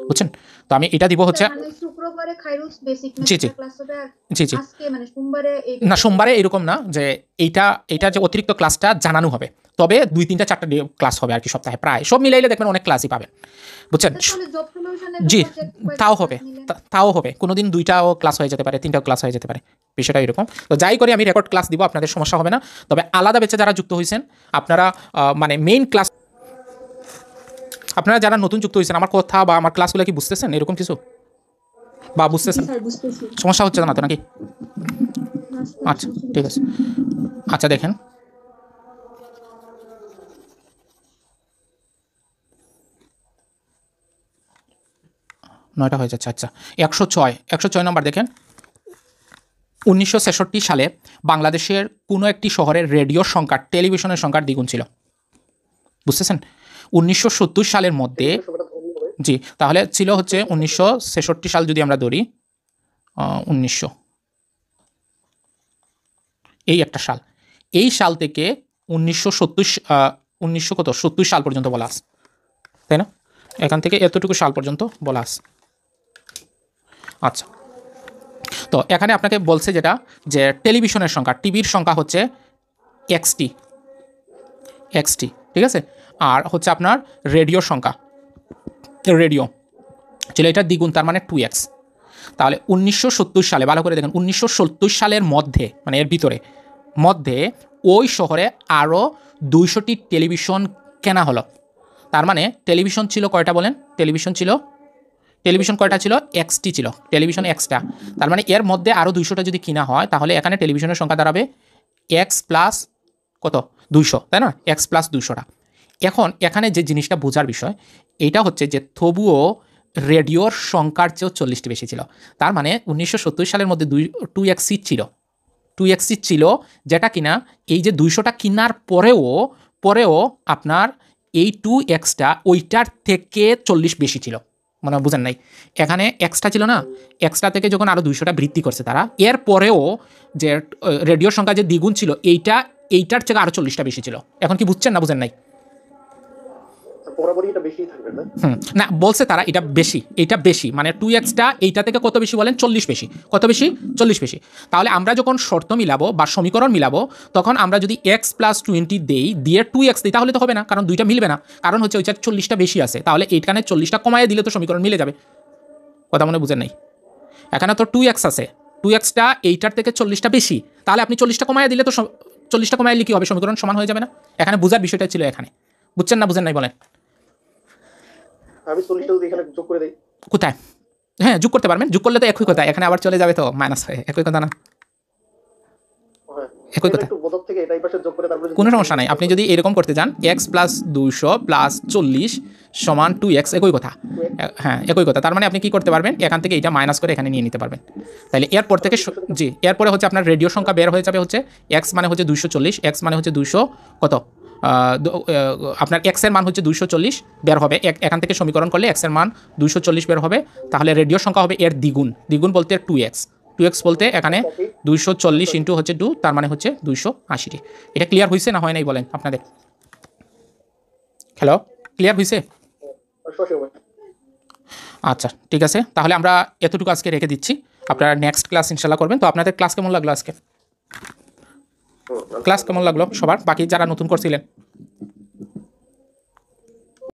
বুঝছেন? তো আমি এটা দিব হচ্ছে শুক্রবারে খাইরুস বেসিক জি জি ক্লাস হবে, জি জি আজকে মানে সোমবারে না, সোমবারে এরকম না যে এইটা যে অতিরিক্ত ক্লাসটা জানানো হবে, তবে 2-3-4টা ক্লাস হবে আর কি সপ্তাহে, প্রায় সব মিলাইলে দেখবেন অনেক ক্লাসই পাবেন, বুঝছেন? জি তাও হবে, কোনোদিন 2টাও ক্লাস হয়ে যেতে পারে, 3টাও ক্লাস হয়ে যেতে পারে, বিষয়টা এরকম। তো যাই করি আমি রেকর্ড ক্লাস দিব, আপনাদের সমস্যা হবে না। তবে আলাদা বেচে যারা যুক্ত হয়েছেন আপনারা মানে মেইন ক্লাস, আপনারা যারা নতুন যুক্ত হয়েছেন, আমার কথা বা আমার ক্লাসগুলো কি বুঝতেছেন এরকম কিছু, বা বুঝতেছেন? সমস্যা হচ্ছে না তো নাকি? আচ্ছা ঠিক আছে। আচ্ছা দেখেন, নয়টা হয়ে যাচ্ছে। আচ্ছা 106 নম্বর দেখেন, 1966 সালে বাংলাদেশের কোনো একটি শহরের রেডিওর সংখ্যা টেলিভিশনের সংখ্যার দ্বিগুণ ছিল, বুঝতেছেন? 1970 সালের মধ্যে, জি তাহলে ছিল হচ্ছে 1966 সাল যদি আমরা ধরি, 1900 এই একটা সাল, এই সাল থেকে 1970 সাল পর্যন্ত বলা আছে, তাই না? এখান থেকে এতটুকু সাল পর্যন্ত বলা আছে। আচ্ছা, তো এখানে আপনাকে বলছে যেটা যে টেলিভিশনের সংখ্যা, টিভির সংখ্যা হচ্ছে এক্সটি, ঠিক আছে। আর হচ্ছে আপনার রেডিওর সংখ্যা, রেডিও ছিল এটা দ্বিগুণ, তার মানে 2x। তাহলে 1970 সালে, ভালো করে দেখেন, 1970 সালের মধ্যে, মানে এর ভিতরে মধ্যে ওই শহরে আরও 200টি টেলিভিশন কেনা হলো। তার মানে টেলিভিশন ছিল কয়টা বলেন? টেলিভিশন কয়টা ছিল? এক্সটি ছিল, টেলিভিশন এক্সটা। তার মানে এর মধ্যে আরও 200টা যদি কিনা হয়, তাহলে এখানে টেলিভিশনের সংখ্যা দাঁড়াবে এক্স প্লাস কত? 200, তাই না? এক্স প্লাস 200টা। এখন এখানে যে জিনিসটা বোঝার বিষয় এইটা হচ্ছে যে তবুও রেডিওর সংখ্যার চেয়েও 40টি বেশি ছিল। তার মানে 1970 সালের মধ্যে 2x ছিল, 2x ছিল, যেটা কিনা এই যে 200টা কেনার পরেও আপনার এই 2xটা ওইটার থেকে 40 বেশি ছিল। মানে বুঝেন নাই, এখানে এক্সট্রা ছিল না, এক্সট্রা থেকে যখন আরও 200টা বৃদ্ধি করছে তারা, এর পরেও যে রেডিওর সংখ্যা যে দ্বিগুণ ছিল এইটার থেকে আরও 40টা বেশি ছিল। এখন কি বুঝছেন না বুঝেন নাই? না, বলছে তারা এটা বেশি মানে 2xটা এইটা থেকে কত বেশি বলেন? 40 বেশি। কত বেশি? 40 বেশি। তাহলে আমরা যখন শর্ত মিলাবো বা সমীকরণ মিলাবো, তখন আমরা যদি x প্লাস 20 দিয়ে 2x দিই, তাহলে তো হবে না, কারণ দুইটা মিলবে না। কারণ হচ্ছে ওইটার 40টা বেশি আছে, তাহলে এইখানে 40টা কমায় দিলে তো সমীকরণ মিলে যাবে। কথা মনে বুঝেন নাই? এখানে তো 2x আছে, 2xটা এইটার থেকে 40টা বেশি, তাহলে আপনি 40টা কমায় দিলে তো 40টা কমায় দিলে কী হবে? সমীকরণ সমান হয়ে যাবে না? এখানে বোঝার বিষয়টা ছিল এখানে। বুঝছেন না বুঝেন নাই বলেন? আমি 40টা যদি এখানে যোগ করে দেই, কোথায়? হ্যাঁ, যোগ করতে পারবেন, যোগ করলে তো একই কথা, এখানে আবার চলে যাবে তো মাইনাস হয়ে, একই কথা না? একই কথা, কোনো সমস্যা নাই। আপনি যদি এরকম করতে যান এক্স প্লাস 200 প্লাস 40 সমান 2x, একই কথা। হ্যাঁ, একই কথা। তার মানে আপনি কি করতে পারবেন? এখান থেকে এটা মাইনাস করে এখানে নিয়ে নিতে পারবেন। তাহলে এরপর থেকে জি, এরপরে হচ্ছে আপনার রেডিও সংখ্যা বের হয়ে যাবে হচ্ছে এক্স মানে হচ্ছে 240, এক্স মানে হচ্ছে 200 কত আপনার এক্স এর মান হচ্ছে 240 বের হবে। এখান থেকে সমীকরণ করলে এক্স এর মান 240 বের হবে। তাহলে রেডিও সংখ্যা হবে এর দ্বিগুণ বলতে 2x বলতে এখানে 240 ইন্টু হচ্ছে 2, তার মানে হচ্ছে 280টি। এটা ক্লিয়ার হয়েছে না হয় নাই বলেন আপনাদের? হ্যালো, ক্লিয়ার হয়েছে? আচ্ছা, ঠিক আছে। তাহলে আমরা এতটুকু আজকে রেখে দিচ্ছি, আপনারা নেক্সট ক্লাস ইনশাল্লাহ করবেন। তো আপনাদের ক্লাস কেমন লাগলো আজকে? ক্লাস কেমন লাগলো সবার, বাকি যারা নতুন করছিলেন?